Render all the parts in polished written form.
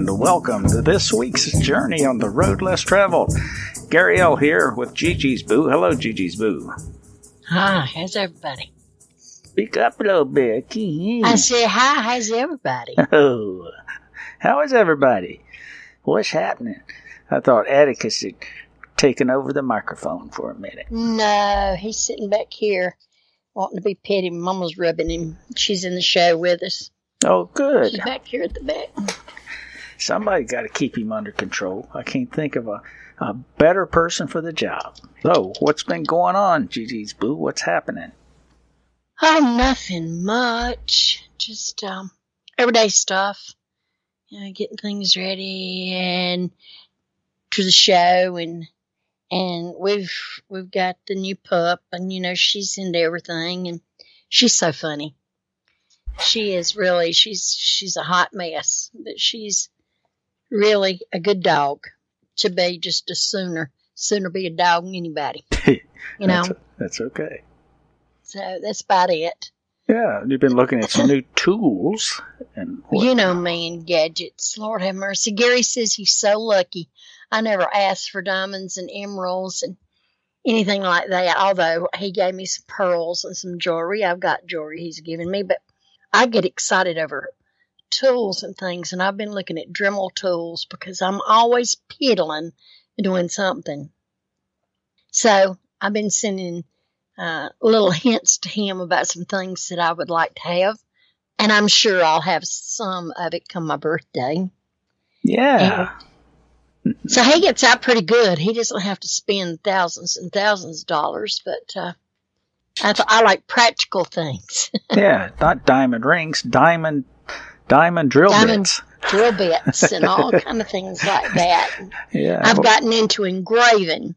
and welcome to this week's journey on the road less traveled. Gary L. here with Gigi's Boo. Hello, Gigi's Boo. Hi, how's everybody? Speak up a little bit. I said, hi, how's everybody? Oh, how is everybody? What's happening? I thought Atticus had taken over the microphone for a minute. No, he's sitting back here wanting to be petted. Mama's rubbing him. She's in the show with us. Oh, good. She's back here at the back. Somebody got to keep him under control. I can't think of a better person for the job. So, what's been going on, Gigi's Boo? What's happening? Oh, nothing much. Just everyday stuff. You know, getting things ready and to the show, and we've got the new pup, and you know she's into everything, and she's so funny. She is really she's a hot mess, but she's really a good dog to be. Just a sooner be a dog than anybody. You know, that's okay. So that's about it. Yeah, you've been looking at some new tools and you know me and gadgets. Lord have mercy. Gary says he's so lucky. I never asked for diamonds and emeralds and anything like that. Although he gave me some pearls and some jewelry. I've got jewelry he's given me, but I get excited over tools and things, and I've been looking at Dremel tools because I'm always piddling and doing something. So I've been sending little hints to him about some things that I would like to have, and I'm sure I'll have some of it come my birthday. Yeah. And so he gets out pretty good. He doesn't have to spend thousands and thousands of dollars, but I like practical things. Yeah, not diamond rings, diamond drill bits. Drill bits and all kind of things like that. Yeah, I've gotten into engraving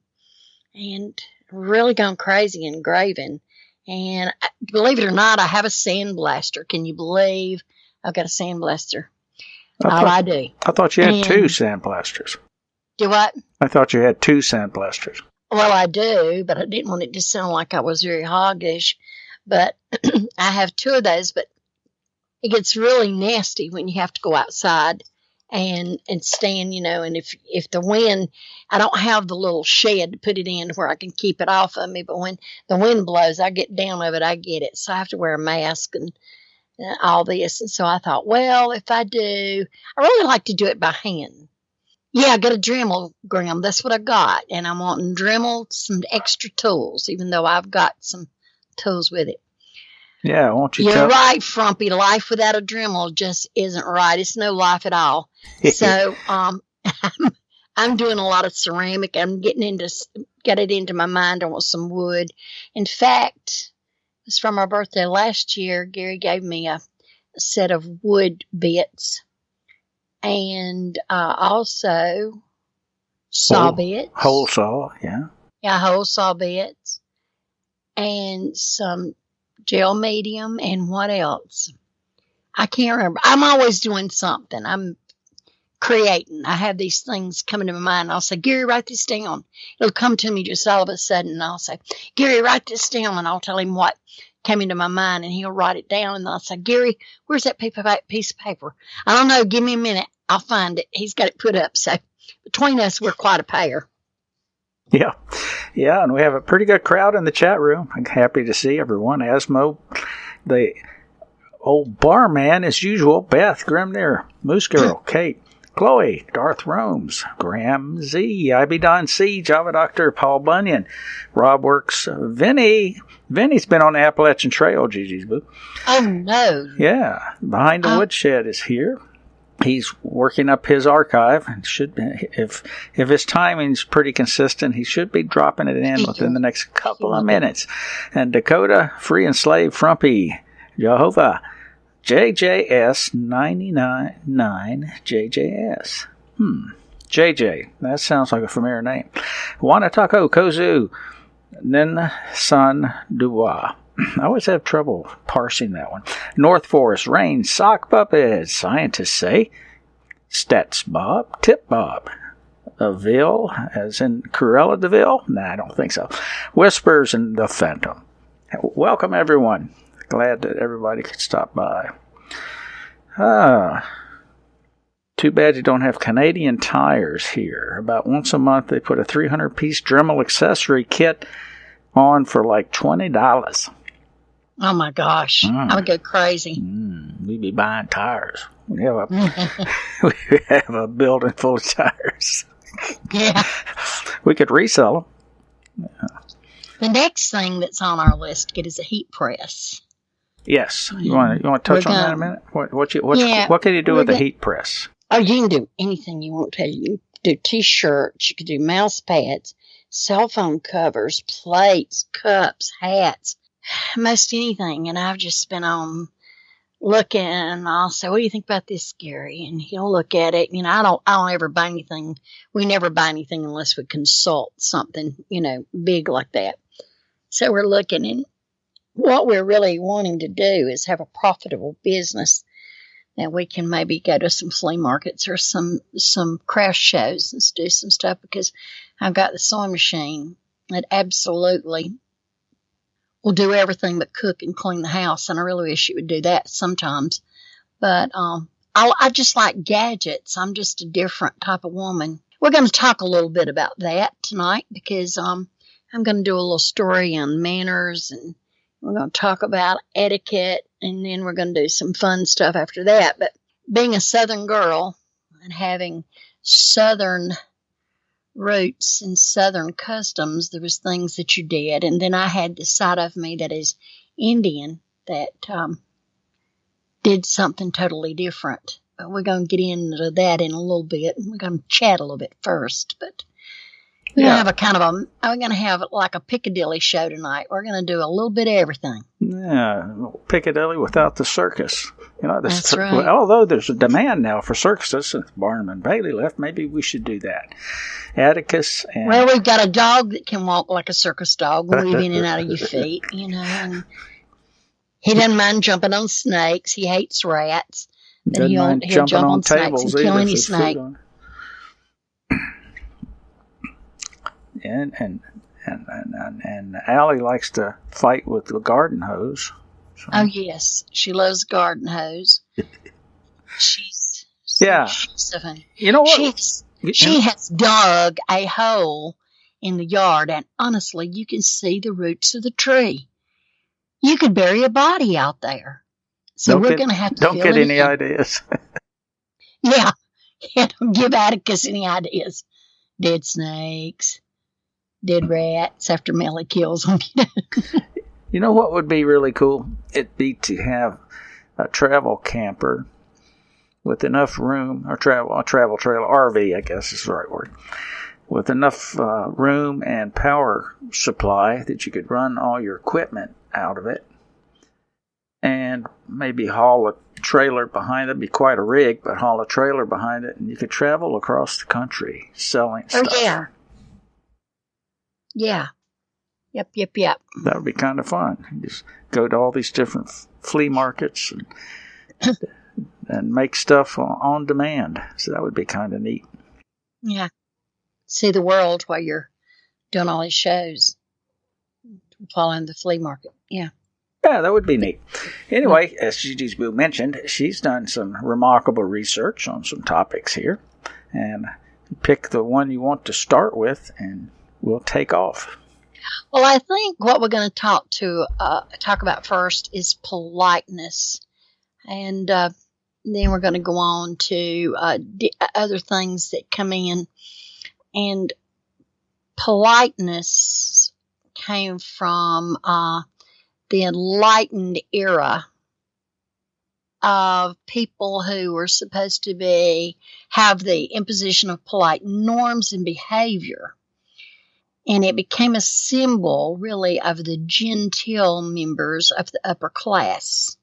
and really gone crazy engraving. And believe it or not, I have a sandblaster. Can you believe I've got a sandblaster? I do. I thought you had two sandblasters. Do what? I thought you had two sandblasters. Well, I do, but I didn't want it to sound like I was very hoggish. But I have two of those, but it gets really nasty when you have to go outside and stand, you know, and if the wind, I don't have the little shed to put it in where I can keep it off of me, but when the wind blows, I get down of it, I get it. So I have to wear a mask and all this. And so I thought, well, if I do, I really like to do it by hand. Yeah, I got a Dremel, Graham. That's what I got. And I'm wanting Dremel, some extra tools, even though I've got some tools with it. Yeah, won't you You're right, Frumpy. Life without a Dremel just isn't right. It's no life at all. So I'm doing a lot of ceramic. I'm got it into my mind. I want some wood. In fact, it was from our birthday last year. Gary gave me a set of wood bits and also saw bits. Whole saw, yeah. Yeah, whole saw bits and some gel medium, and what else? I can't remember. I'm always doing something. I'm creating. I have these things coming to my mind. And I'll say, Gary, write this down. It'll come to me just all of a sudden. And I'll say, Gary, write this down. And I'll tell him what came into my mind, and he'll write it down. And I'll say, Gary, where's that piece of paper? I don't know. Give me a minute. I'll find it. He's got it put up. So between us, we're quite a pair. Yeah. Yeah, and we have a pretty good crowd in the chat room. I'm happy to see everyone. Asmo, the old barman as usual, Beth, Grim there, Moose Girl, Kate, Chloe, Darth Romes, Graham Z, I Be Don C, Java Doctor, Paul Bunyan, Rob Works, Vinny. Vinny's been on the Appalachian Trail, Gigi's Boo. Oh, no. Yeah, Behind the Woodshed is here. He's working up his archive. Should be, if his timing's pretty consistent, he should be dropping it in within the next couple of minutes. And Dakota, Free and Slave, Frumpy, Jehovah, JJS 99 JJS. JJ, that sounds like a familiar name. Wanatako Kozu, Nin San Dua. I always have trouble parsing that one. North Forest, Rain, Sock Puppets, scientists say. Stats Bob, Tip Bob. Ville, as in Cruella de Vil? Nah, I don't think so. Whispers and the Phantom. Welcome, everyone. Glad that everybody could stop by. Too bad you don't have Canadian Tires here. About once a month, they put a 300-piece Dremel accessory kit on for like $20. Oh, my gosh. I would go crazy. We'd be buying tires. We have a building full of tires. Yeah. We could resell them. Yeah. The next thing that's on our list to get is a heat press. Yes. You want to touch on that in a minute? What can you do with a heat press? Oh, you can do anything you want to. You can do T-shirts. You can do mouse pads, cell phone covers, plates, cups, hats, most anything. And I've just been on looking, and I'll say, "What do you think about this, Gary?" And he'll look at it. You know, I don't ever buy anything. We never buy anything unless we consult something, big like that. So we're looking, and what we're really wanting to do is have a profitable business that we can maybe go to some flea markets or some craft shows and do some stuff, because I've got the sewing machine that absolutely will do everything but cook and clean the house, and I really wish it would do that sometimes. But I just like gadgets. I'm just a different type of woman. We're going to talk a little bit about that tonight, because I'm going to do a little story on manners, and we're going to talk about etiquette, and then we're going to do some fun stuff after that. But being a Southern girl and having Southern roots and Southern customs, there was things that you did. And then I had the side of me that is Indian that did something totally different. But we're going to get into that in a little bit. We're going to chat a little bit first. But we're going to have like a Piccadilly show tonight. We're going to do a little bit of everything. Yeah, Piccadilly without the circus. That's right. Although there's a demand now for circuses since Barnum and Bailey left, maybe we should do that. Atticus and... Well, we've got a dog that can walk like a circus dog, weave in and out of your feet, and he doesn't mind jumping on snakes. He hates rats, but he'll jump on snakes and kill any snake. And Allie likes to fight with the garden hose. So. Oh yes, she loves garden hose. She's you know what? She has dug a hole in the yard, and honestly, you can see the roots of the tree. You could bury a body out there. So we're going to have to. Don't get any ideas. Yeah, don't give Atticus any ideas. Dead snakes. Dead rats after Melly kills them. You know what would be really cool? It'd be to have a travel camper with enough room, or a travel trailer, RV, I guess is the right word, with enough room and power supply that you could run all your equipment out of it, and maybe haul a trailer behind it. Be quite a rig, but haul a trailer behind it, and you could travel across the country selling stuff. Oh, yeah. Yeah. Yep. That would be kind of fun. You just go to all these different flea markets and make stuff on demand. So that would be kind of neat. Yeah. See the world while you're doing all these shows. Following the flea market. Yeah. Yeah, that would be neat. Anyway, as Gigi's Boo mentioned, she's done some remarkable research on some topics here. And pick the one you want to start with, and we'll take off. Well, I think what we're going to talk about first is politeness, and then we're going to go on to other things that come in. And politeness came from the Enlightened era of people who were supposed to have the imposition of polite norms and behavior. And it became a symbol, really, of the genteel members of the upper class.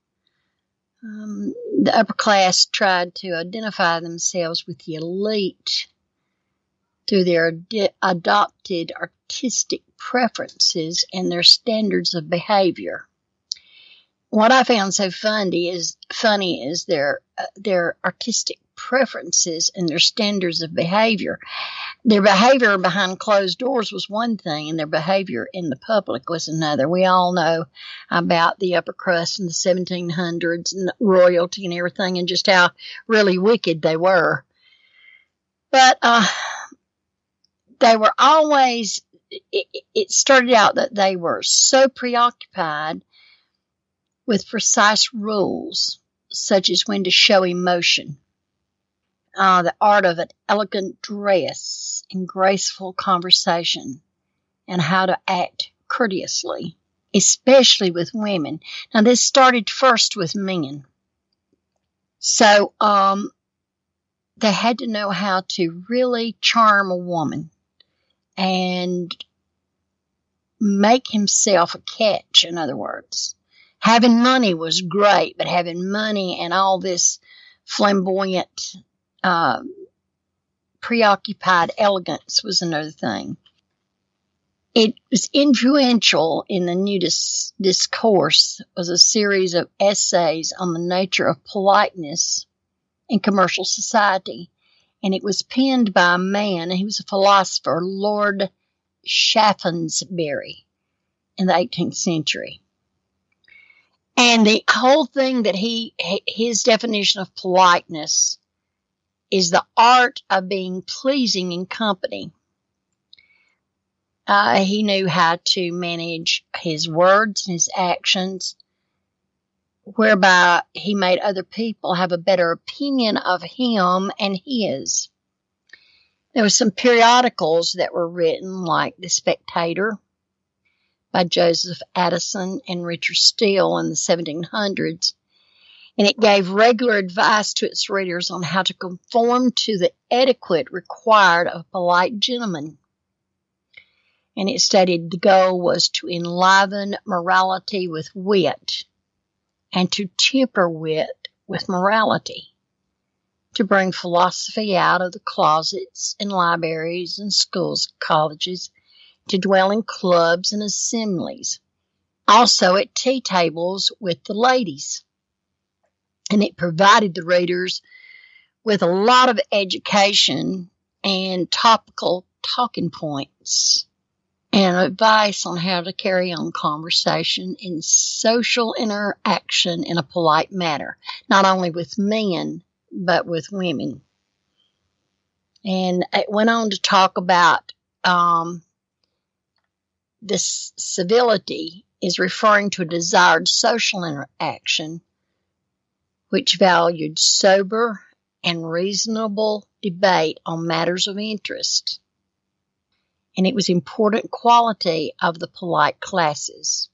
The upper class tried to identify themselves with the elite through their adopted artistic preferences and their standards of behavior. What I found so funny is their artistic preferences and their standards of behavior. Their behavior behind closed doors was one thing, and their behavior in the public was another. We all know about the upper crust in the 1700s and royalty and everything, and just how really wicked they were. But they were always, it started out that they were so preoccupied with precise rules, such as when to show emotion, the art of an elegant dress and graceful conversation, and how to act courteously, especially with women. Now, this started first with men. So, they had to know how to really charm a woman and make himself a catch, in other words. Having money was great, but having money and all this flamboyant, preoccupied elegance was another thing. It was influential in the New Discourse, was a series of essays on the nature of politeness in commercial society, and it was penned by a man, he was a philosopher, Lord Shaftesbury, in the 18th century. And the whole thing that his definition of politeness is the art of being pleasing in company. He knew how to manage his words and his actions, whereby he made other people have a better opinion of him and his. There were some periodicals that were written, like The Spectator by Joseph Addison and Richard Steele in the 1700s, and it gave regular advice to its readers on how to conform to the etiquette required of a polite gentleman. And it stated the goal was to enliven morality with wit and to temper wit with morality, to bring philosophy out of the closets and libraries and schools, colleges, to dwell in clubs and assemblies, also at tea tables with the ladies. And it provided the readers with a lot of education and topical talking points and advice on how to carry on conversation and social interaction in a polite manner, not only with men, but with women. And it went on to talk about this civility is referring to a desired social interaction which valued sober and reasonable debate on matters of interest. And it was an important quality of the polite classes.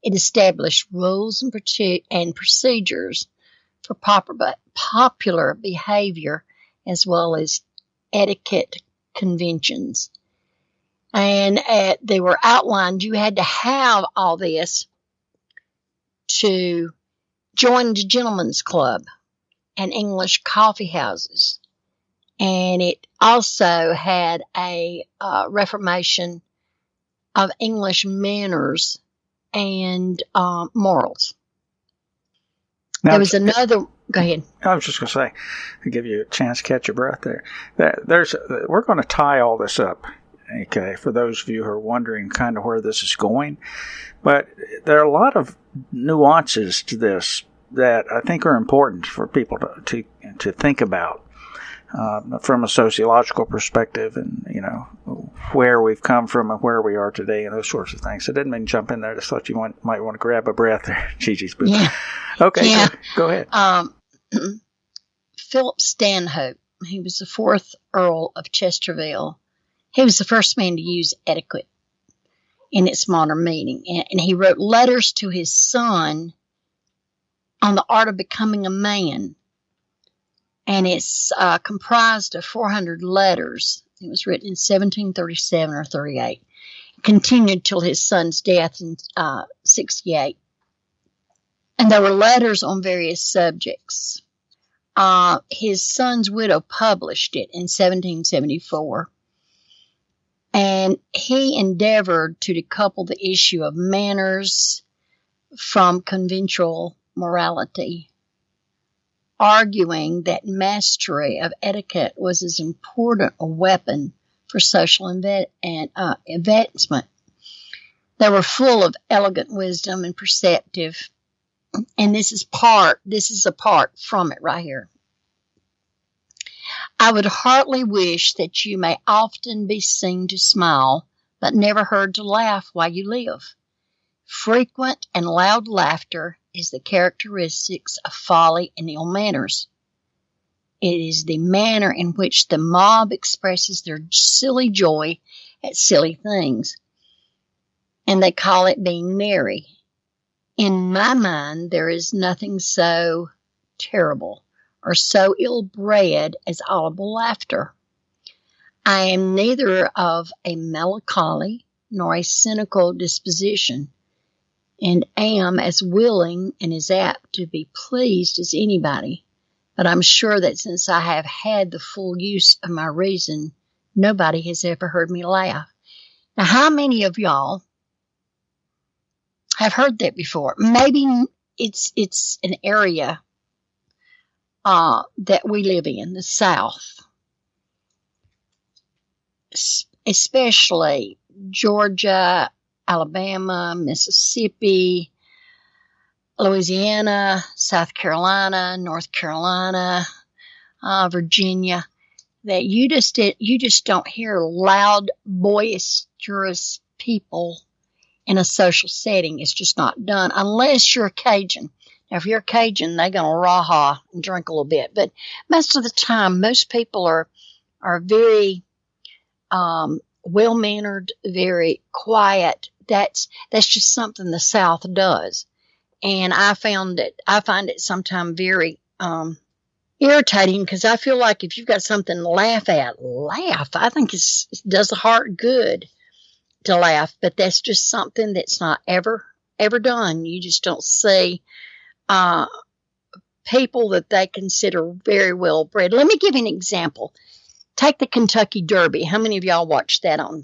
It established rules and procedures for popular behavior as well as etiquette conventions. And they were outlined. You had to have all this to join the Gentlemen's Club and English coffee houses. And it also had a reformation of English manners and morals. Now, there was another. Go ahead. I was just going to say, to give you a chance to catch your breath there. We're going to tie all this up, okay, for those of you who are wondering kind of where this is going. But there are a lot of nuances to this that I think are important for people to think about. From a sociological perspective and, where we've come from and where we are today and those sorts of things. So I didn't mean to jump in there. Just thought you might want to grab a breath there, Gigi's booth. Yeah. Okay, yeah. Go ahead. Philip Stanhope, he was the 4th Earl of Chesterfield. He was the first man to use etiquette in its modern meaning. And he wrote letters to his son on the art of becoming a man. And it's comprised of 400 letters. It was written in 1737 or 38. It continued till his son's death in 68. And there were letters on various subjects. His son's widow published it in 1774. And he endeavored to decouple the issue of manners from conventional morality, arguing that mastery of etiquette was as important a weapon for social advancement. They were full of elegant wisdom and perceptive, and this is apart from it right here. I would heartily wish that you may often be seen to smile, but never heard to laugh while you live. Frequent and loud laughter is the characteristics of folly and ill manners. It is the manner in which the mob expresses their silly joy at silly things, and they call it being merry. In my mind, there is nothing so terrible or so ill-bred as audible laughter. I am neither of a melancholy nor a cynical disposition, and am as willing and as apt to be pleased as anybody. But I'm sure that since I have had the full use of my reason, nobody has ever heard me laugh. Now, how many of y'all have heard that before? Maybe it's an area that we live in, the South, especially Georgia, Alabama, Mississippi, Louisiana, South Carolina, North Carolina, Virginia, that you just don't hear loud, boisterous people in a social setting. It's just not done unless you're a Cajun. Now, if you're a Cajun, they're going to raw and drink a little bit. But most of the time, most people are very well-mannered, very quiet. That's just something the South does. And I find it sometimes very irritating, because I feel like if you've got something to laugh at, laugh. I think it does the heart good to laugh, but that's just something that's not ever done. You just don't see people that they consider very well bred. Let me give you an example. Take the Kentucky Derby. How many of y'all watched that on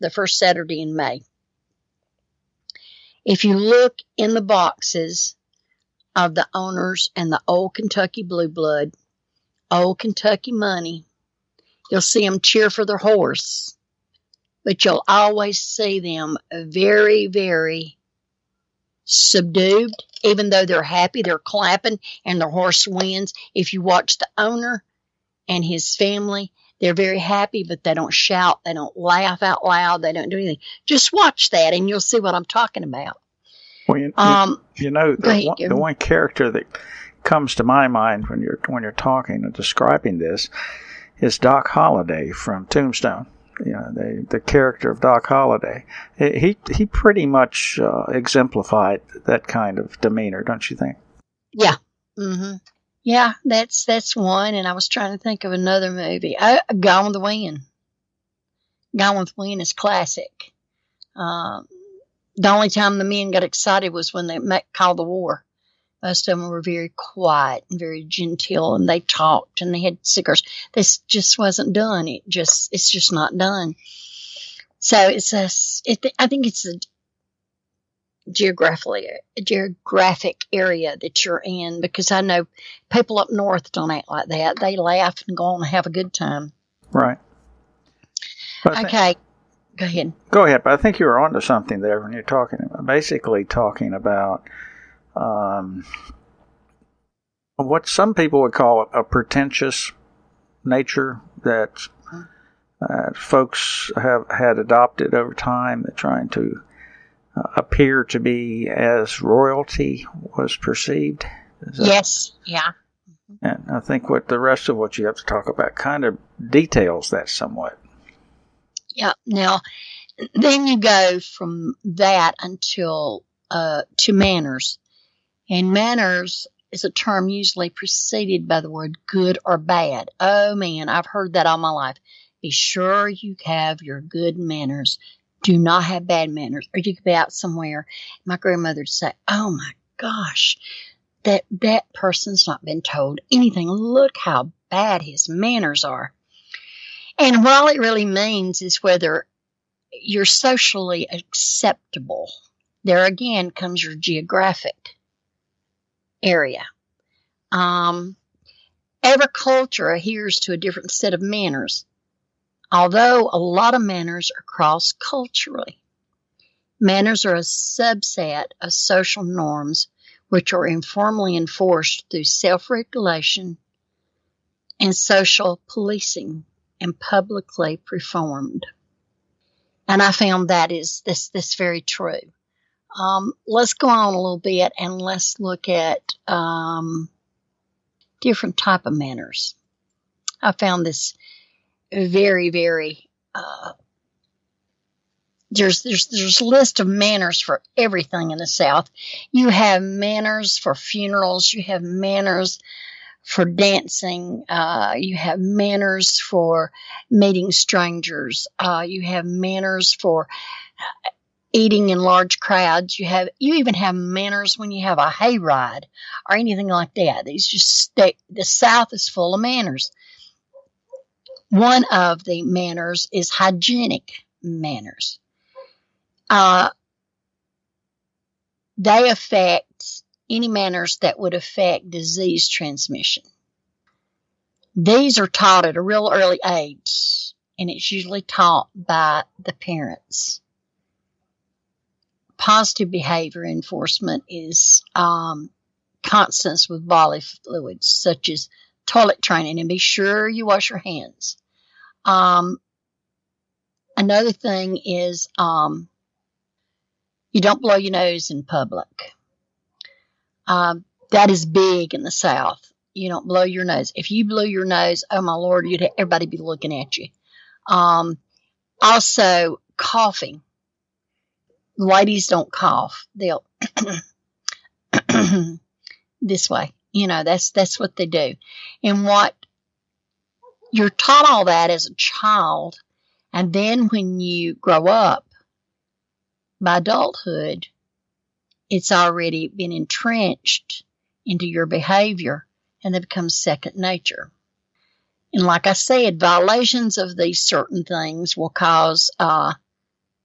the first Saturday in May? If you look in the boxes of the owners and the old Kentucky Blue Blood, old Kentucky money, you'll see them cheer for their horse, but you'll always see them very, very subdued. Even though they're happy, they're clapping and their horse wins. If you watch the owner and his family, they're very happy, but they don't shout. They don't laugh out loud. They don't do anything. Just watch that, and you'll see what I'm talking about. Well, the one character that comes to my mind when you're talking and describing this is Doc Holliday from Tombstone. You know, the character of Doc Holliday. He pretty much exemplified that kind of demeanor, don't you think? Yeah. Mm-hmm. Yeah, that's one. And I was trying to think of another movie. Gone with the Wind. Gone with the Wind is classic. The only time the men got excited was when they called the war. Most of them were very quiet and very genteel, and they talked and they had cigars. This just wasn't done. It's just not done. So I think it's a geographic area that you're in, because I know people up north don't act like that. They laugh and go on and have a good time. Right. Okay. Go ahead. Go ahead, but I think you were onto something there when you're talking about what some people would call a pretentious nature that folks have had adopted over time. They're trying to appear to be as royalty was perceived. Yes, yeah. And I think the rest of what you have to talk about kind of details that somewhat. Yeah. Now, then you go from that until to manners. And manners is a term usually preceded by the word good or bad. Oh, man, I've heard that all my life. Be sure you have your good manners. Do not have bad manners. Or you could be out somewhere. My grandmother would say, oh, my gosh, that person's not been told anything. Look how bad his manners are. And what all it really means is whether you're socially acceptable. There again comes your geographic area. Every culture adheres to a different set of manners, although a lot of manners are cross-culturally. Manners are a subset of social norms which are informally enforced through self-regulation and social policing and publicly performed. And I found that is this very true. Let's go on a little bit and let's look at different type of manners. I found this very, very there's a list of manners for everything in the South. You have manners for funerals. You have manners for dancing. You have manners for meeting strangers. You have manners for eating in large crowds. You even have manners when you have a hayride or anything like that. The South is full of manners. One of the manners is hygienic manners. They affect any manners that would affect disease transmission. These are taught at a real early age, and it's usually taught by the parents. Positive behavior enforcement is constants with bodily fluids, such as toilet training, and be sure you wash your hands. Another thing is you don't blow your nose in public. That is big in the South. You don't blow your nose. If you blew your nose, oh my Lord, everybody be looking at you. Also, coughing. Ladies don't cough. They'll this way. That's what they do. And what you're taught all that as a child, and then when you grow up, by adulthood, it's already been entrenched into your behavior, and they become second nature. And like I said, violations of these certain things will cause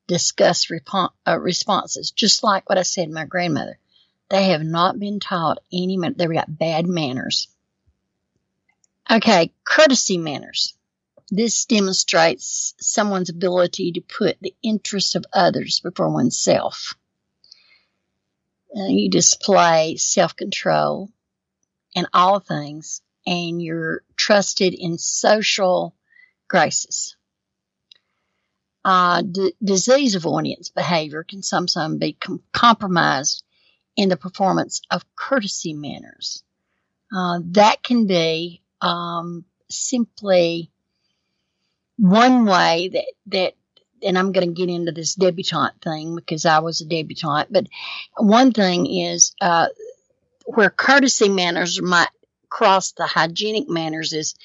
disgust responses, just like what I said, my grandmother. They have not been taught any manners. They've got bad manners. Okay, courtesy manners. This demonstrates someone's ability to put the interests of others before oneself. You display self-control in all things, and you're trusted in social graces. Disease avoidance behavior can sometimes be compromised in the performance of courtesy manners. That can be simply one way that, and I'm going to get into this debutante thing because I was a debutante, but one thing is where courtesy manners might cross the hygienic manners is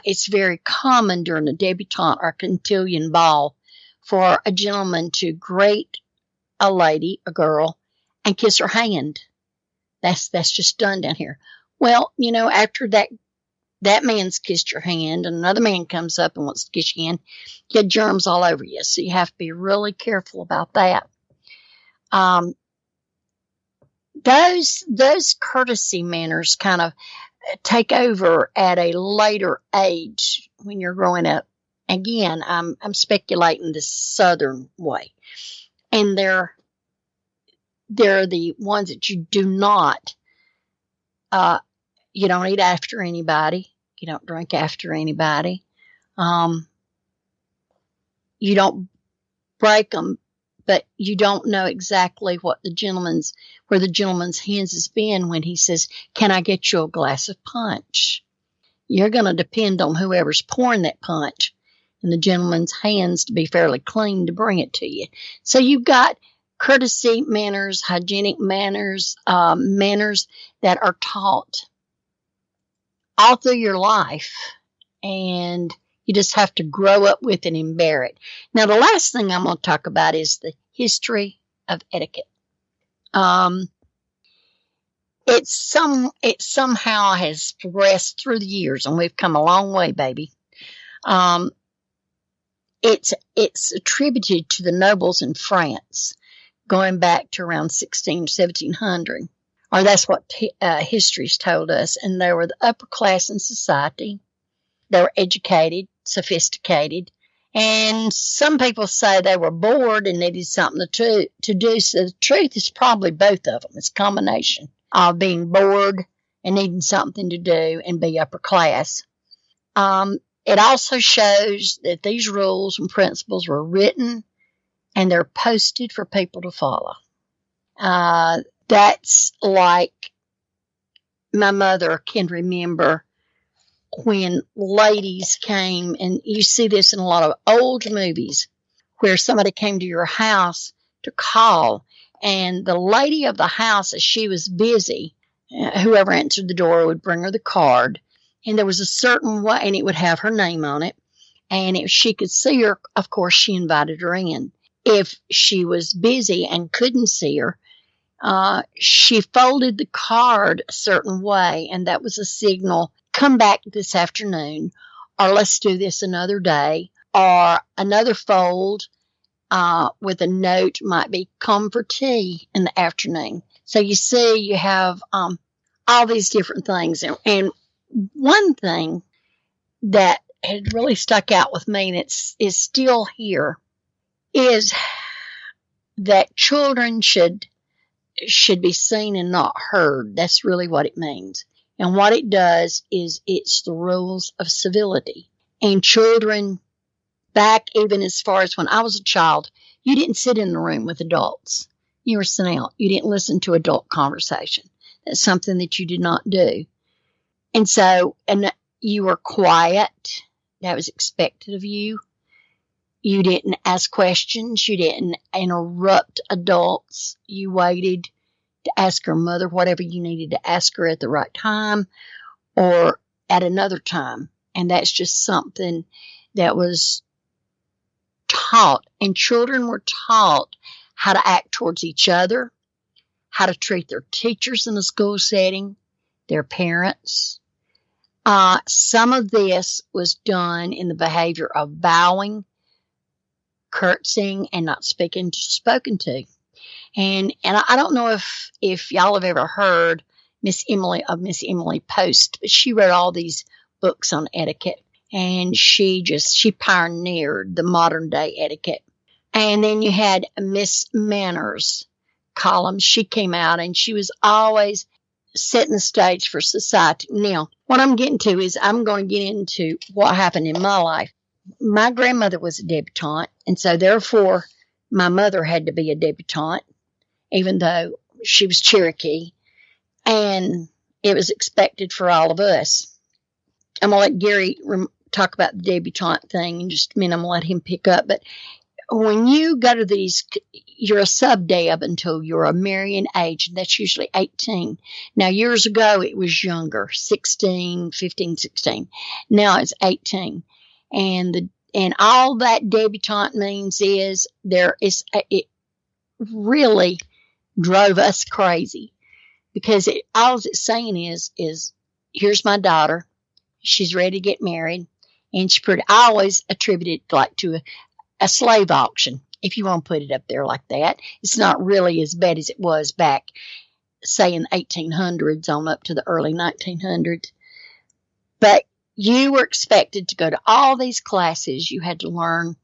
it's very common during a debutante or cotillion ball for a gentleman to greet a lady, a girl, and kiss her hand. That's just done down here. Well, after that man's kissed your hand and another man comes up and wants to kiss your hand, you get germs all over you. So you have to be really careful about that. Those courtesy manners kind of take over at a later age when you're growing up. Again, I'm speculating this Southern way. And they're the ones that you do not, you don't eat after anybody. You don't drink after anybody. You don't break them, but you don't know exactly where the gentleman's hands has been when he says, "Can I get you a glass of punch?" You're going to depend on whoever's pouring that punch and the gentleman's hands to be fairly clean to bring it to you. So you've got courtesy manners, hygienic manners, manners that are taught all through your life, and you just have to grow up with it and bear it. Now, the last thing I'm going to talk about is the history of etiquette. It somehow has progressed through the years, and we've come a long way, baby. It's attributed to the nobles in France, going back to around 1700. Or that's what history's told us. And they were the upper class in society. They were educated, sophisticated. And some people say they were bored and needed something to do. So the truth is probably both of them. It's a combination of being bored and needing something to do and be upper class. It also shows that these rules and principles were written and they're posted for people to follow. That's like my mother can remember when ladies came, and you see this in a lot of old movies where somebody came to your house to call, and the lady of the house, as she was busy, whoever answered the door would bring her the card, and there was a certain way, and it would have her name on it, and if she could see her, of course, she invited her in. If she was busy and couldn't see her, she folded the card a certain way, and that was a signal, come back this afternoon, or let's do this another day, or another fold with a note might be, come for tea in the afternoon. So you see, you have all these different things. And one thing that had really stuck out with me, and is still here, is that children should be seen and not heard. That's really what it means. And what it does is it's the rules of civility. And children, back even as far as when I was a child, you didn't sit in the room with adults. You were sent out. You didn't listen to adult conversation. That's something that you did not do. And so, and you were quiet. That was expected of you. You didn't ask questions. You didn't interrupt adults. You waited to ask her mother whatever you needed to ask her at the right time or at another time. And that's just something that was taught. And children were taught how to act towards each other, how to treat their teachers in a school setting, their parents. Some of this was done in the behavior of bowing, curtsying, and not spoken to. And I don't know if y'all have ever heard Miss Emily Post, but she wrote all these books on etiquette, and she pioneered the modern day etiquette. And then you had Miss Manners column. She came out and she was always setting the stage for society. Now, what I'm getting to is I'm going to get into what happened in my life. My grandmother was a debutante, and so therefore my mother had to be a debutante, even though she was Cherokee, and it was expected for all of us. I'm going to let Gary talk about the debutante thing in just a minute. I'm going to let him pick up, but when you go to these, you're a sub-deb until you're a marrying age, and that's usually 18. Now, years ago, it was younger, 15, 16. Now it's 18. And all that debutante means is it really drove us crazy, because all it's saying is here's my daughter, she's ready to get married, and I always attribute it like to a slave auction, if you want to put it up there like that. It's not really as bad as it was back, say, in the 1800s on up to the early 1900s. But you were expected to go to all these classes. You had to learn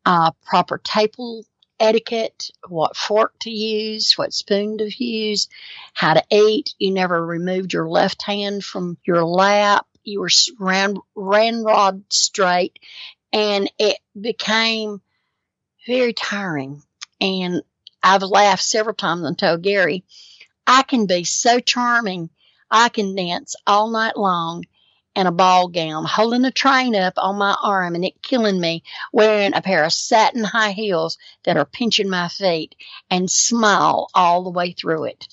proper table etiquette, what fork to use, what spoon to use, how to eat. You never removed your left hand from your lap. You were ramrod straight, and it became very tiring. And I've laughed several times and told Gary, I can be so charming. I can dance all night long in a ball gown, holding a train up on my arm and it killing me, wearing a pair of satin high heels that are pinching my feet, and smile all the way through it.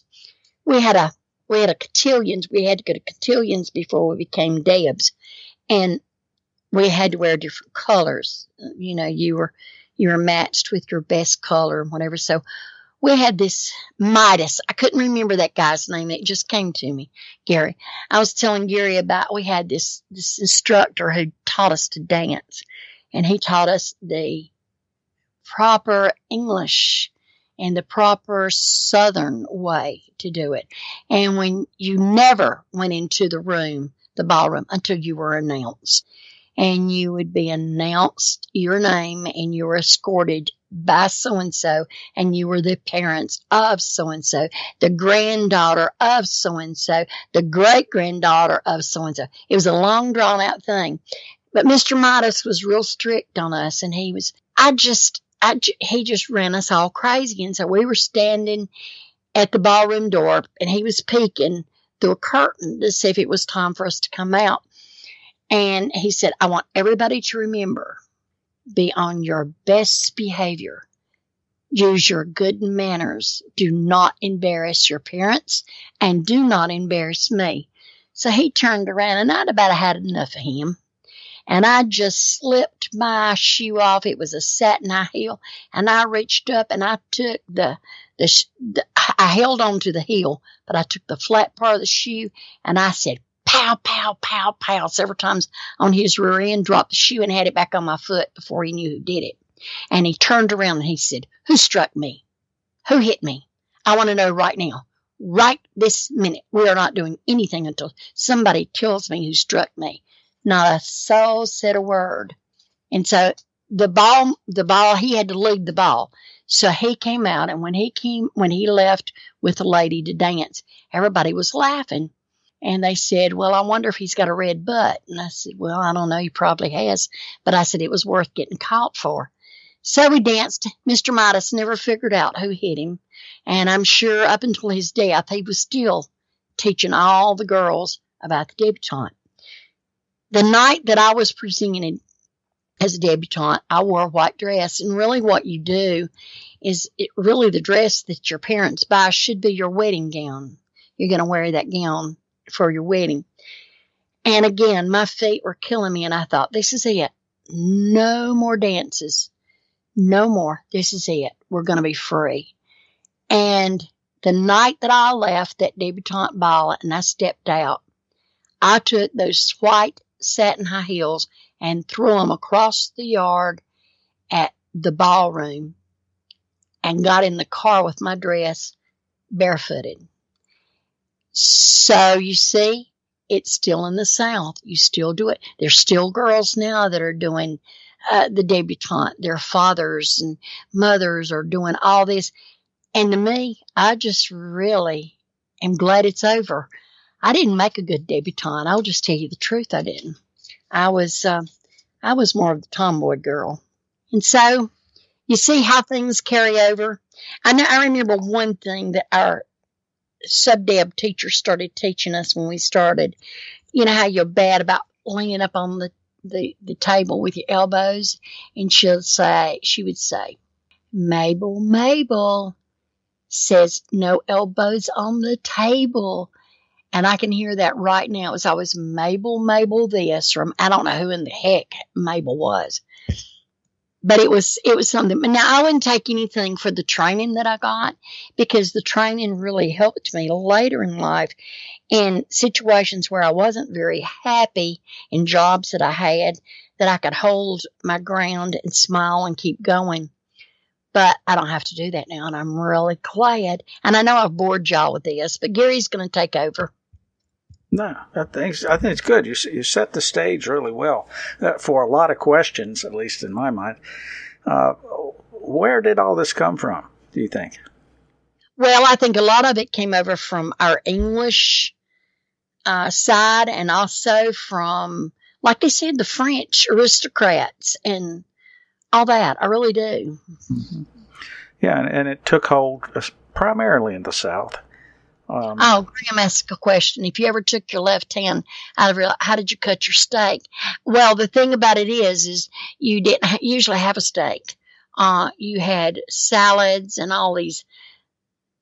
We had a Cotillions. We had to go to Cotillions before we became Debs, and we had to wear different colors. You know, you were matched with your best color and whatever. So we had this Midas. I couldn't remember that guy's name. It just came to me, Gary. I was telling Gary about, we had this instructor who taught us to dance, and he taught us the proper English and the proper Southern way to do it. And when you never went into the ballroom, until you were announced. And you would be announced your name, and you were escorted by so-and-so, and you were the parents of so-and-so, the granddaughter of so-and-so, the great-granddaughter of so-and-so. It was a long, drawn-out thing. But Mr. Midas was real strict on us, and he just ran us all crazy. And so we were standing at the ballroom door, and he was peeking through a curtain to see if it was time for us to come out. And he said, I want everybody to remember, be on your best behavior. Use your good manners. Do not embarrass your parents, and do not embarrass me. So he turned around, and I'd about had enough of him. And I just slipped my shoe off. It was a satin high heel. And I reached up and I took I held on to the heel, but I took the flat part of the shoe and I said, pow, pow, pow, pow, several times on his rear end, dropped the shoe and had it back on my foot before he knew who did it. And he turned around and he said, who struck me? Who hit me? I want to know right now. Right this minute. We are not doing anything until somebody tells me who struck me. Not a soul said a word. And so the ball, he had to lead the ball. So he came out, and when he left with the lady to dance, everybody was laughing. And they said, well, I wonder if he's got a red butt. And I said, well, I don't know. He probably has. But I said it was worth getting caught for. So we danced. Mr. Midas never figured out who hit him. And I'm sure up until his death, he was still teaching all the girls about the debutante. The night that I was presented as a debutante, I wore a white dress. And really what you do is really the dress that your parents buy should be your wedding gown. You're going to wear that gown for your wedding. And again, my feet were killing me. And I thought, this is it. No more dances. No more. This is it. We're going to be free. And the night that I left that debutante ball and I stepped out, I took those white satin high heels and threw them across the yard at the ballroom and got in the car with my dress barefooted. So you see, it's still in the South. You still do it. There's still girls now that are doing the debutante. Their fathers and mothers are doing all this. And to me, I just really am glad it's over. I didn't make a good debutante. I'll just tell you the truth. I didn't. I was more of the tomboy girl. And so you see how things carry over. I remember one thing that our sub-deb teacher started teaching us when we started. You know how you're bad about leaning up on the table with your elbows? And she would say, Mabel says no elbows on the table. And I can hear that right now. It was always Mabel this, from I don't know who in the heck Mabel was. But it was something. Now, I wouldn't take anything for the training that I got, because the training really helped me later in life in situations where I wasn't very happy in jobs that I had, that I could hold my ground and smile and keep going. But I don't have to do that now, and I'm really glad. And I know I've bored y'all with this, but Gary's going to take over. No, I think it's good. You set the stage really well for a lot of questions, at least in my mind. Where did all this come from, do you think? Well, I think a lot of it came over from our English side, and also from, like they said, the French aristocrats and all that. I really do. Mm-hmm. Yeah, and it took hold primarily in the South. Graham asked a question. If you ever took your left hand out of your, how did you cut your steak? Well, the thing about it is you didn't usually have a steak. You had salads and all these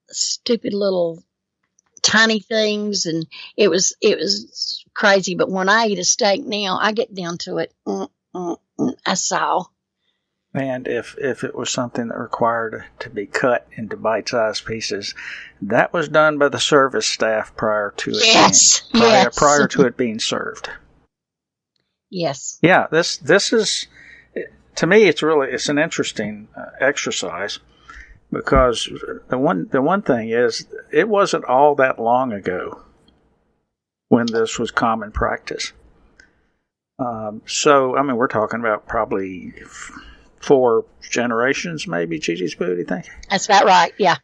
stupid little tiny things, and it was crazy. But when I eat a steak now, I get down to it. I saw. And if it was something that required to be cut into bite-sized pieces, that was done by the service staff prior to it prior to it being served. Yes. Yeah, this is, to me, it's an interesting exercise, because the one thing is, it wasn't all that long ago when this was common practice. So I mean, we're talking about probably 4 generations, maybe, Gigi's Boo, do you think? That's about right, yeah.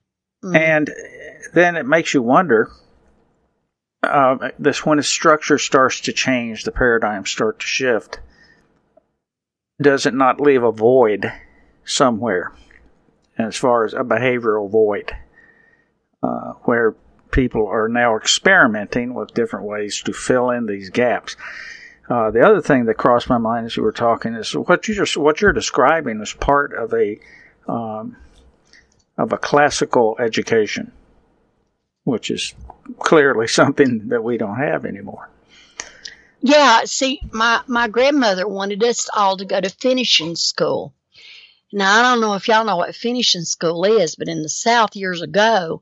Mm-hmm. And then it makes you wonder, when the structure starts to change, the paradigms start to shift, does it not leave a void somewhere, as far as a behavioral void, where people are now experimenting with different ways to fill in these gaps? The other thing that crossed my mind as you were talking is what you're describing is part of a classical education, which is clearly something that we don't have anymore. Yeah, see, my grandmother wanted us all to go to finishing school. Now, I don't know if y'all know what finishing school is, but in the South years ago,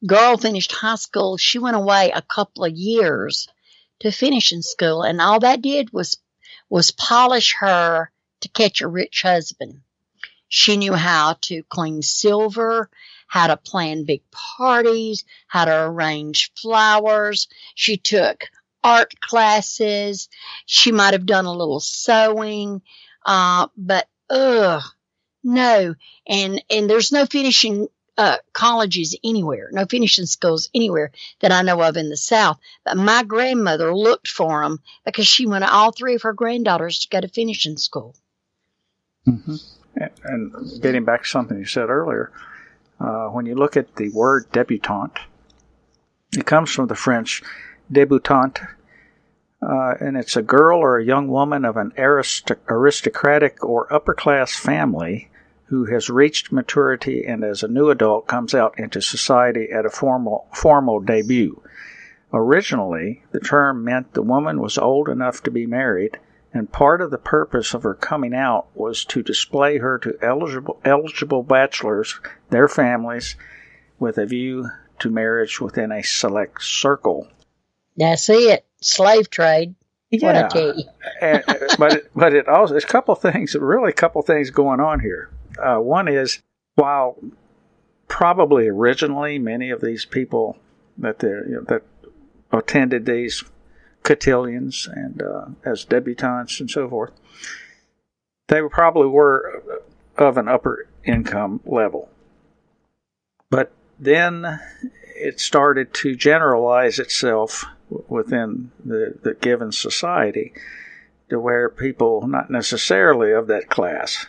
girl finished high school. She went away a couple of years to finishing school, and all that did was polish her to catch a rich husband. She knew how to clean silver, how to plan big parties, how to arrange flowers. She took art classes. She might have done a little sewing, but no. And there's no finishing colleges anywhere, no finishing schools anywhere that I know of in the South. But my grandmother looked for them because she wanted all 3 of her granddaughters to go to finishing school. Mm-hmm. And getting back to something you said earlier, when you look at the word debutante, it comes from the French debutante, and it's a girl or a young woman of an aristocratic or upper-class family who has reached maturity and as a new adult comes out into society at a formal debut. Originally, the term meant the woman was old enough to be married, and part of the purpose of her coming out was to display her to eligible bachelors, their families, with a view to marriage within a select circle. That's it. Slave trade. Yeah. What I tell you. but it also, there's a couple things going on here. One is, while probably originally many of these people that attended these cotillions and as debutantes and so forth, they probably were of an upper income level. But then it started to generalize itself within the given society to where people not necessarily of that class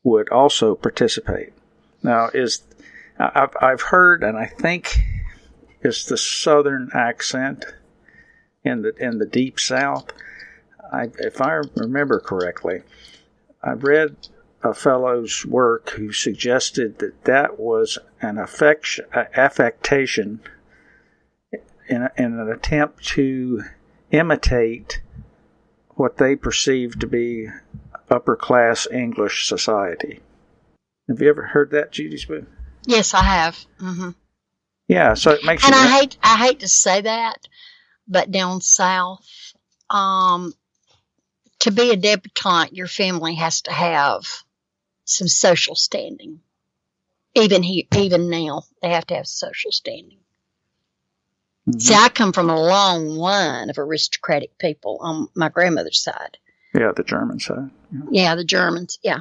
would also participate. Now, I've heard, and I think it's the Southern accent in the Deep South. If I remember correctly, I read a fellow's work who suggested that was an affectation in an attempt to imitate what they perceived to be upper-class English society. Have you ever heard that, Judy Spoon? Yes, I have. Mm-hmm. Yeah, so it makes and I hate to say that, but down south, to be a debutante, your family has to have some social standing. Even now, they have to have social standing. Mm-hmm. See, I come from a long line of aristocratic people on my grandmother's side. Yeah, the German side. Yeah, the Germans. Yeah.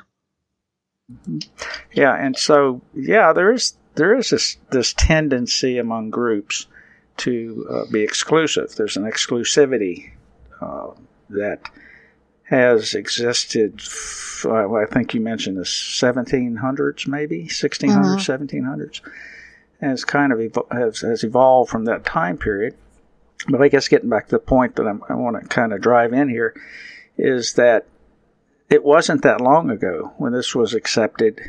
Mm-hmm. Yeah, and so there is this tendency among groups to be exclusive. There's an exclusivity that has existed. I think you mentioned the 1700s, maybe 1600s, 1700s. Has kind of has evolved from that time period. But I guess getting back to the point that I want to kind of drive in here is that it wasn't that long ago when this was accepted,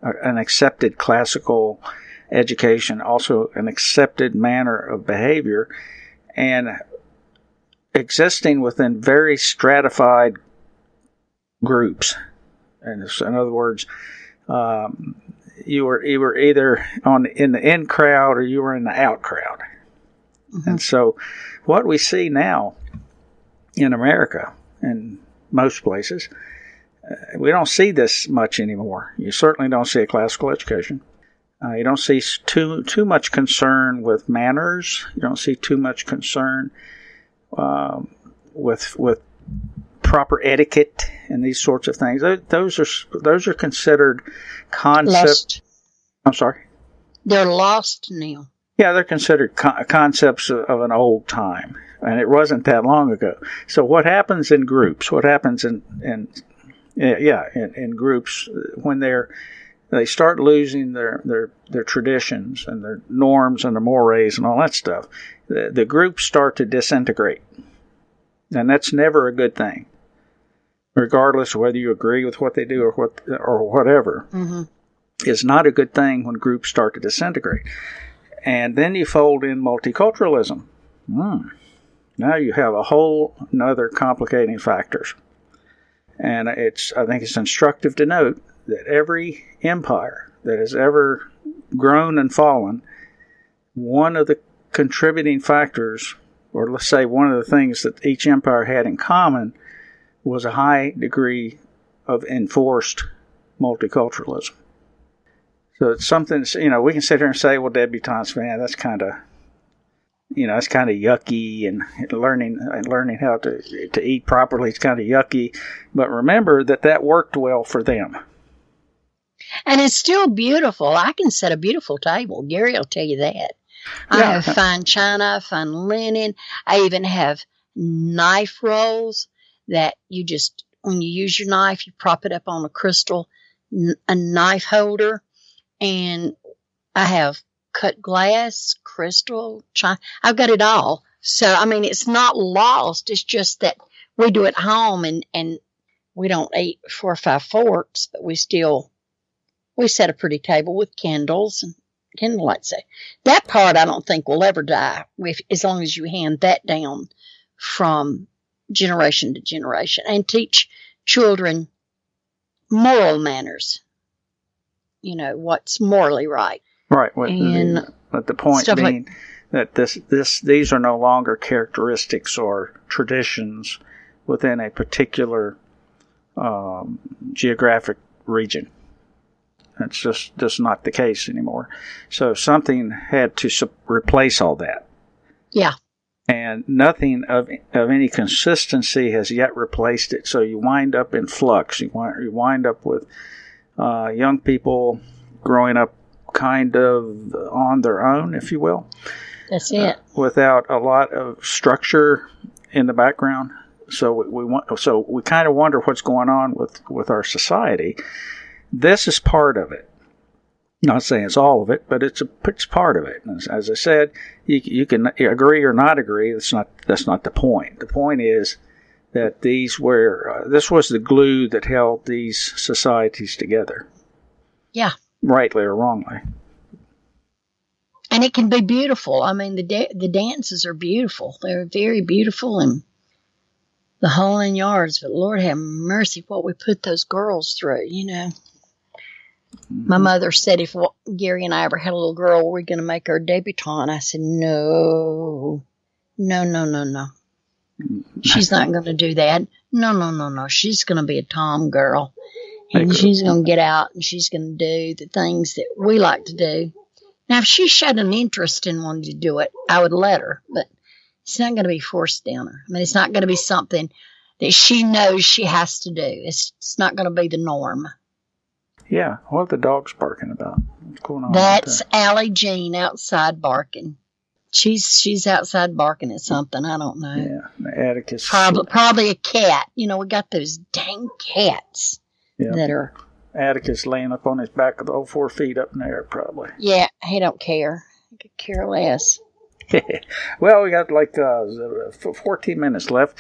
an accepted classical education, also an accepted manner of behavior, and existing within very stratified groups. And in other words, you were either in the in crowd or you were in the out crowd. Mm-hmm. And so what we see now in America and most places, we don't see this much anymore. You certainly don't see a classical education. You don't see too much concern with manners. You don't see too much concern with proper etiquette and these sorts of things. Those are considered concepts. Lost. I'm sorry? They're lost now. Yeah, they're considered concepts of an old time, and it wasn't that long ago. So what happens in groups? What happens in groups when they start losing their traditions and their norms and their mores and all that stuff? The groups start to disintegrate, and that's never a good thing, regardless of whether you agree with what they do or whatever. Mm-hmm. It's not a good thing when groups start to disintegrate. And then you fold in multiculturalism. Now you have a whole another complicating factors. And I think it's instructive to note that every empire that has ever grown and fallen, one of the contributing factors, or let's say one of the things that each empire had in common, was a high degree of enforced multiculturalism. So it's something, we can sit here and say, well, debutantes, man, that's kind of, it's kind of yucky, and learning how to eat properly is kind of yucky. But remember that worked well for them. And it's still beautiful. I can set a beautiful table. Gary will tell you that. I have fine china, fine linen. I even have knife rolls that when you use your knife, you prop it up on a knife holder. And I have cut glass, crystal, china. I've got it all. So, it's not lost. It's just that we do it at home and we don't eat 4 or 5 forks, but we set a pretty table with candles and candlelights. That part I don't think will ever die as long as you hand that down from generation to generation and teach children moral manners. What's morally right. Right. But the point being that these are no longer characteristics or traditions within a particular geographic region. It's just not the case anymore. So something had to replace all that. Yeah. And nothing of any consistency has yet replaced it. So you wind up in flux. You wind up with young people growing up kind of on their own, if you will. That's it. Without a lot of structure in the background. So we kind of wonder what's going on with our society. This is part of it. Not saying it's all of it, but it's part of it. As I said, you can agree or not agree. That's not the point. The point is that this was the glue that held these societies together. Yeah. Rightly or wrongly. And it can be beautiful. The dances are beautiful. They're very beautiful and the whole 9 yards. But Lord have mercy what we put those girls through, My mother said if Gary and I ever had a little girl, we're going to make her a debutante. I said, no. She's not going to do that. No. She's going to be a tom girl. And she's going to get out and she's going to do the things that we like to do. Now, if she showed an interest in wanting to do it, I would let her. But it's not going to be forced down her. It's not going to be something that she knows she has to do. It's not going to be the norm. Yeah. What are the dogs barking about? What's going on? That's Allie Jean outside barking. She's outside barking at something. I don't know. Yeah. Atticus. Probably a cat. We got those dang cats. Yeah. That are Atticus laying up on his back with all 4 feet up in the air, probably. Yeah, he don't care. He could care less. Well, we got 14 minutes left.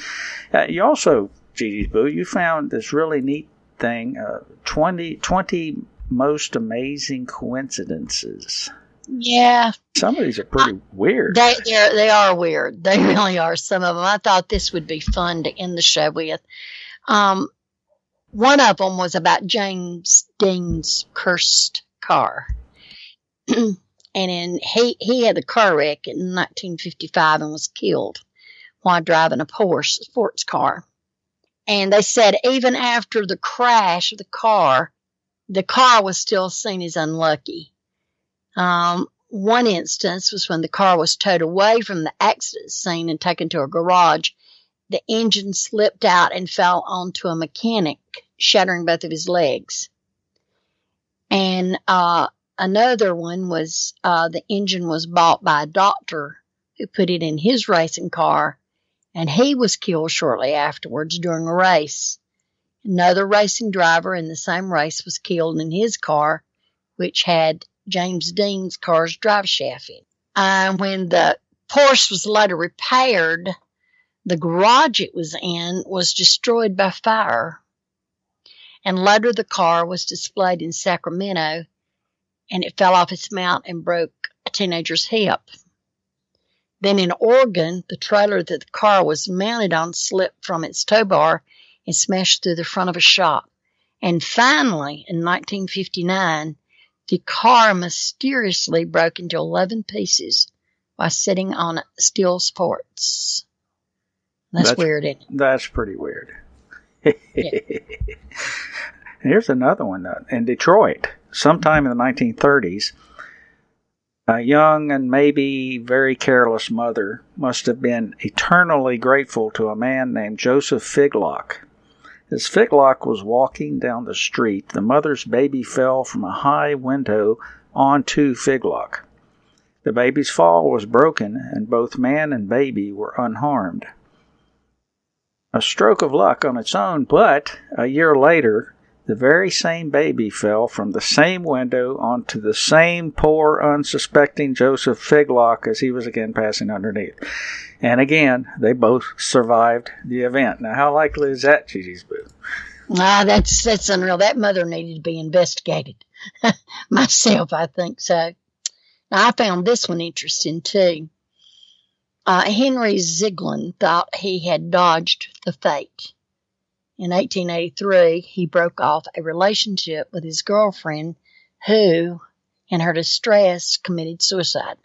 You also, Gigi's Boo, you found this really neat thing, 20 most amazing coincidences. Yeah. Some of these are pretty weird. They are weird. They really are, some of them. I thought this would be fun to end the show with. One of them was about James Dean's cursed car. And he had a car wreck in 1955 and was killed while driving a Porsche sports car. And they said even after the crash of the car was still seen as unlucky. One instance was when the car was towed away from the accident scene and taken to a garage the engine slipped out and fell onto a mechanic, shattering both of his legs. And another one was the engine was bought by a doctor who put it in his racing car, and he was killed shortly afterwards during a race. Another racing driver in the same race was killed in his car, which had James Dean's car's drive shaft in. When the Porsche was later repaired, the garage it was in was destroyed by fire. And later the car was displayed in Sacramento, and it fell off its mount and broke a teenager's hip. Then in Oregon, the trailer that the car was mounted on slipped from its tow bar and smashed through the front of a shop. And finally, in 1959, the car mysteriously broke into 11 pieces while sitting on steel supports. That's weird, isn't it? That's pretty weird. Yeah. Here's another one. In Detroit, sometime in the 1930s, a young and maybe very careless mother must have been eternally grateful to a man named Joseph Figlock. As Figlock was walking down the street, the mother's baby fell from a high window onto Figlock. The baby's fall was broken, and both man and baby were unharmed. A stroke of luck on its own, but a year later, the very same baby fell from the same window onto the same poor, unsuspecting Joseph Figlock as he was again passing underneath. And again, they both survived the event. Now, how likely is that, Gigi's Boo? That's unreal. That mother needed to be investigated. Myself, I think so. Now, I found this one interesting, too. Henry Ziegler thought he had dodged the fate. In 1883, he broke off a relationship with his girlfriend who, in her distress, committed suicide.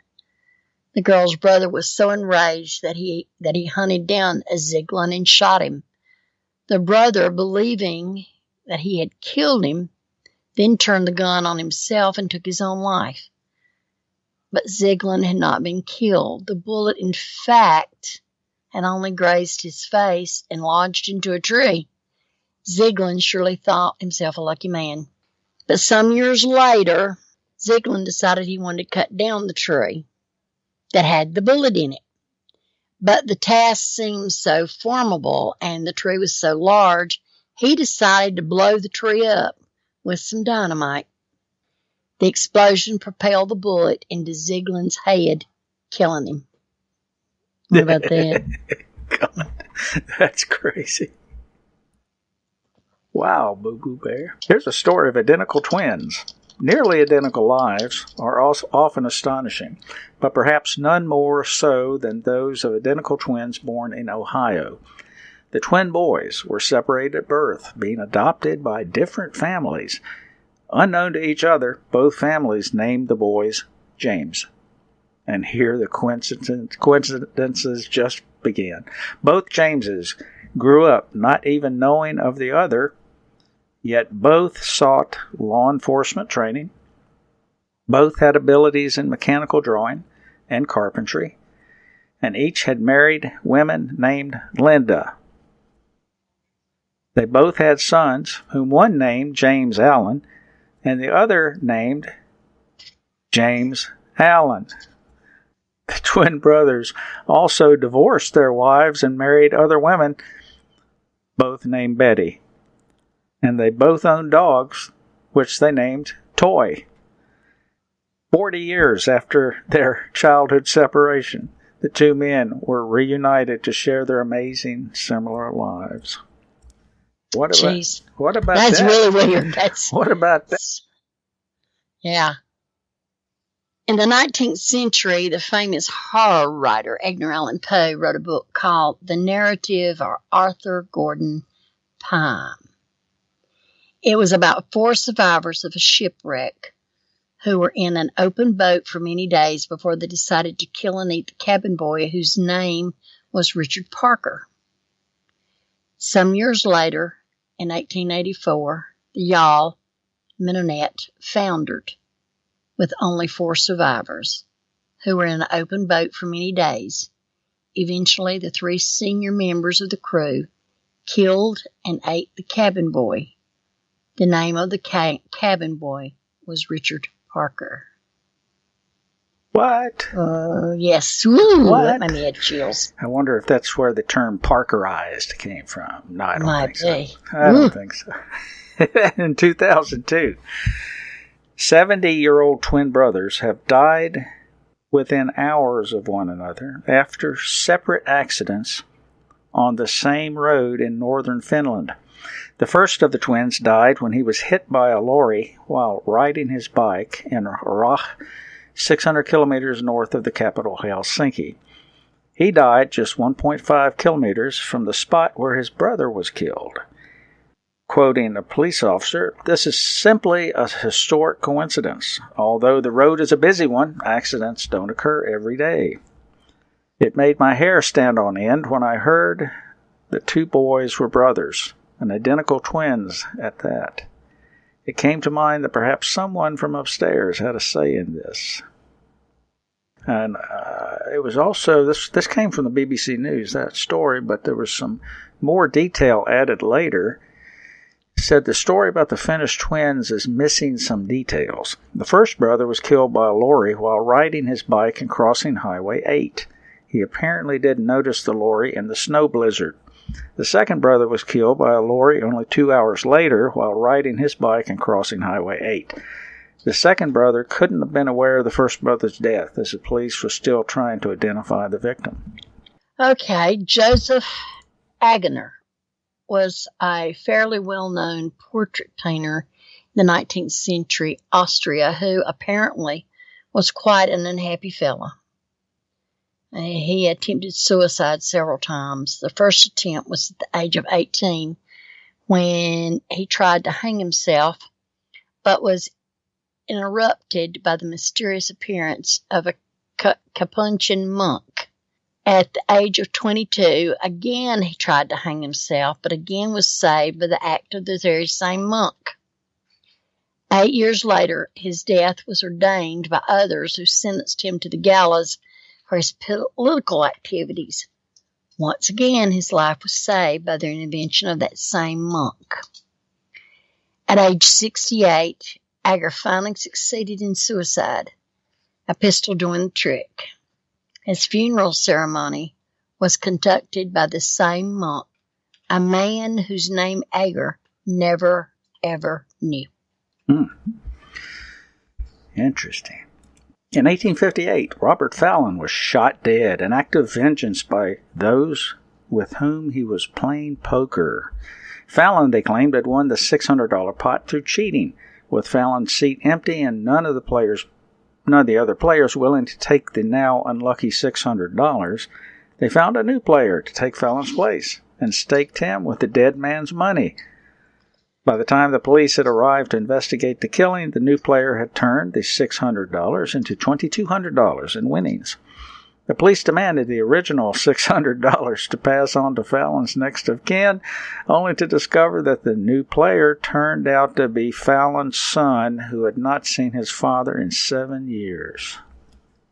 The girl's brother was so enraged that he hunted down Ziegler and shot him. The brother, believing that he had killed him, then turned the gun on himself and took his own life. But Ziegler had not been killed. The bullet, in fact, had only grazed his face and lodged into a tree. Ziegler surely thought himself a lucky man. But some years later, Ziegler decided he wanted to cut down the tree that had the bullet in it. But the task seemed so formidable and the tree was so large, he decided to blow the tree up with some dynamite. The explosion propelled the bullet into Ziegler's head, killing him. What about that? God, that's crazy. Wow, Boo Boo Bear. Here's a story of identical twins. Nearly identical lives are also often astonishing, but perhaps none more so than those of identical twins born in Ohio. The twin boys were separated at birth, being adopted by different families. Unknown to each other, both families named the boys James. And here the coincidences just began. Both Jameses grew up not even knowing of the other, yet both sought law enforcement training. Both had abilities in mechanical drawing and carpentry, and each had married women named Linda. They both had sons, whom one named James Allen, and the other named James Allen. The twin brothers also divorced their wives and married other women, both named Betty. And they both owned dogs, which they named Toy. 40 years after their childhood separation, the two men were reunited to share their amazing, similar lives. What about That's that? really weird. What about that? Yeah. In the 19th century, the famous horror writer Edgar Allan Poe wrote a book called The Narrative of Arthur Gordon Pym. It was about 4 survivors of a shipwreck who were in an open boat for many days before they decided to kill and eat the cabin boy, whose name was Richard Parker. Some years later, in 1884, the yawl Minonette foundered with only 4 survivors who were in an open boat for many days. Eventually, the 3 senior members of the crew killed and ate the cabin boy. The name of the cabin boy was Richard Parker. What? Yes. Woo, What? that made me have chills. I wonder if that's where the term Parkerized came from. No, I don't think so. I don't think so. In 2002, 70-year-old twin brothers have died within hours of one another after separate accidents on the same road in northern Finland. The first of the twins died when he was hit by a lorry while riding his bike in Rach, 600 kilometers north of the capital Helsinki. He died just 1.5 kilometers from the spot where his brother was killed. Quoting a police officer, "This is simply a historic coincidence. Although the road is a busy one, accidents don't occur every day. It made my hair stand on end when I heard the 2 boys were brothers, and identical twins at that. It came to mind that perhaps someone from upstairs had a say in this." And it was also, this came from the BBC News, that story, but there was some more detail added later. It said the story about the Finnish twins is missing some details. The first brother was killed by a lorry while riding his bike and crossing Highway 8. He apparently didn't notice the lorry in the snow blizzard. The second brother was killed by a lorry only 2 hours later while riding his bike and crossing Highway 8. The second brother couldn't have been aware of the first brother's death, as the police were still trying to identify the victim. Okay, Joseph Agener was a fairly well-known portrait painter in the 19th century Austria who apparently was quite an unhappy fellow. He attempted suicide several times. The first attempt was at the age of 18 when he tried to hang himself, but was interrupted by the mysterious appearance of a Capuchin monk. At the age of 22, again he tried to hang himself, but again was saved by the act of the very same monk. 8 years later, his death was ordained by others who sentenced him to the gallows for his political activities. Once again, his life was saved by the intervention of that same monk. At age 68, Ager finally succeeded in suicide, a pistol doing the trick. His funeral ceremony was conducted by the same monk, a man whose name Ager never, ever knew. Interesting. In 1858, Robert Fallon was shot dead, an act of vengeance by those with whom he was playing poker. Fallon, they claimed, had won the $600 pot through cheating, with Fallon's seat empty and none of the other players willing to take the now unlucky $600. They found a new player to take Fallon's place and staked him with the dead man's money. By the time the police had arrived to investigate the killing, the new player had turned the $600 into $2,200 in winnings. The police demanded the original $600 to pass on to Fallon's next of kin, only to discover that the new player turned out to be Fallon's son, who had not seen his father in 7 years.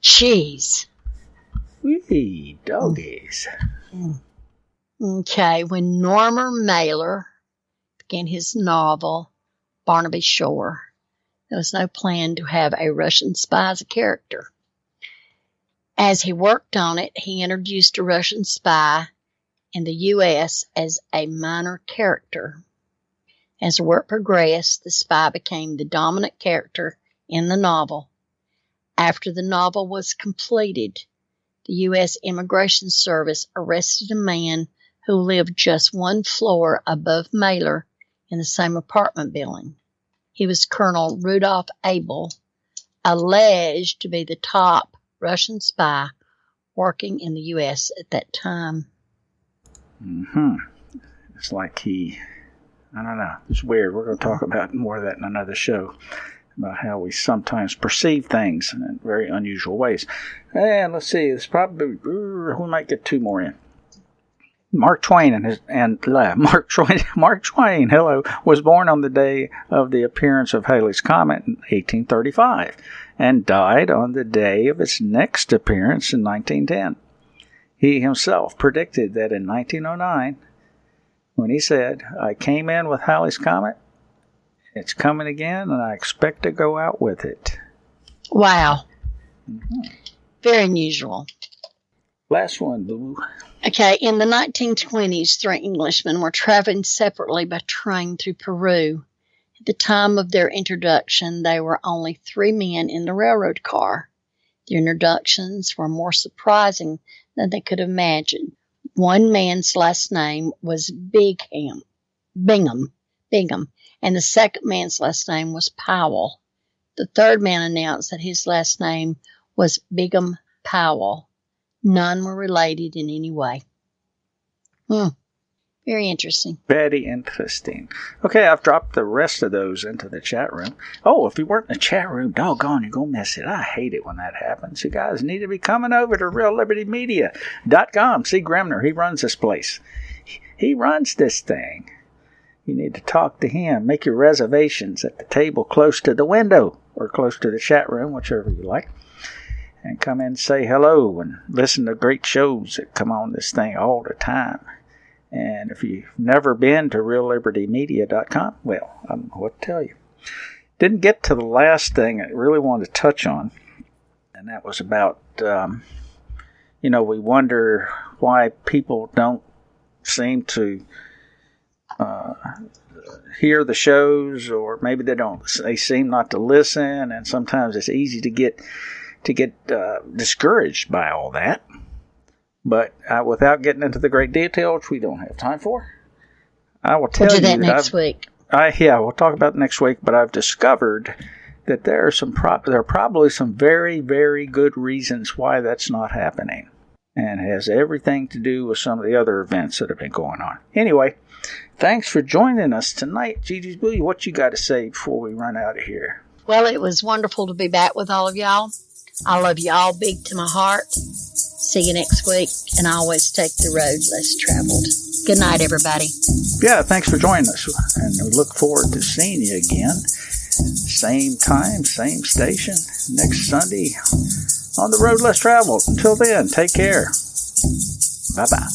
Jeez. Wee, doggies. Okay, when Norman Mailer began his novel, Barnaby Shore, there was no plan to have a Russian spy as a character. As he worked on it, he introduced a Russian spy in the U.S. as a minor character. As the work progressed, the spy became the dominant character in the novel. After the novel was completed, the U.S. Immigration Service arrested a man who lived just one floor above Mailer in the same apartment building. He was Colonel Rudolph Abel, alleged to be the top Russian spy working in the U.S. at that time. It's like I don't know, it's weird. We're going to talk about more of that in another show, about how we sometimes perceive things in very unusual ways. And let's see, it's probably, we might get 2 more in. Mark Twain was born on the day of the appearance of Halley's Comet in 1835 and died on the day of its next appearance in 1910. He himself predicted that in 1909, when he said, I came in with Halley's Comet, it's coming again, and I expect to go out with it. Wow. Very unusual. Last one, Boo. Okay, in the 1920s, 3 Englishmen were traveling separately by train through Peru. At the time of their introduction, they were only 3 men in the railroad car. Their introductions were more surprising than they could imagine. One man's last name was Bingham, and the second man's last name was Powell. The third man announced that his last name was Bingham Powell. None were related in any way. Very interesting. Very interesting. Okay, I've dropped the rest of those into the chat room. Oh, if you weren't in the chat room, doggone, you're going to miss it. I hate it when that happens. You guys need to be coming over to reallibertymedia.com. See Gremner, he runs this place. He runs this thing. You need to talk to him. Make your reservations at the table close to the window or close to the chat room, whichever you like. And come in and say hello and listen to great shows that come on this thing all the time. And if you've never been to reallibertymedia.com, well, I don't know what to tell you. Didn't get to the last thing I really wanted to touch on, and that was about, we wonder why people don't seem to hear the shows, or maybe they seem not to listen, and sometimes it's easy to get discouraged by all that. But without getting into the great detail, which we don't have time for, I will tell you. We'll do that next week. We'll talk about it next week. But I've discovered that there are probably some very, very good reasons why that's not happening, and it has everything to do with some of the other events that have been going on. Anyway, thanks for joining us tonight, Gigi's Booty. What you got to say before we run out of here? Well, it was wonderful to be back with all of y'all. I love y'all big to my heart. See you next week, and always take the road less traveled. Good night, everybody. Yeah, thanks for joining us, and we look forward to seeing you again. Same time, same station, next Sunday on the road less traveled. Until then, take care. Bye-bye.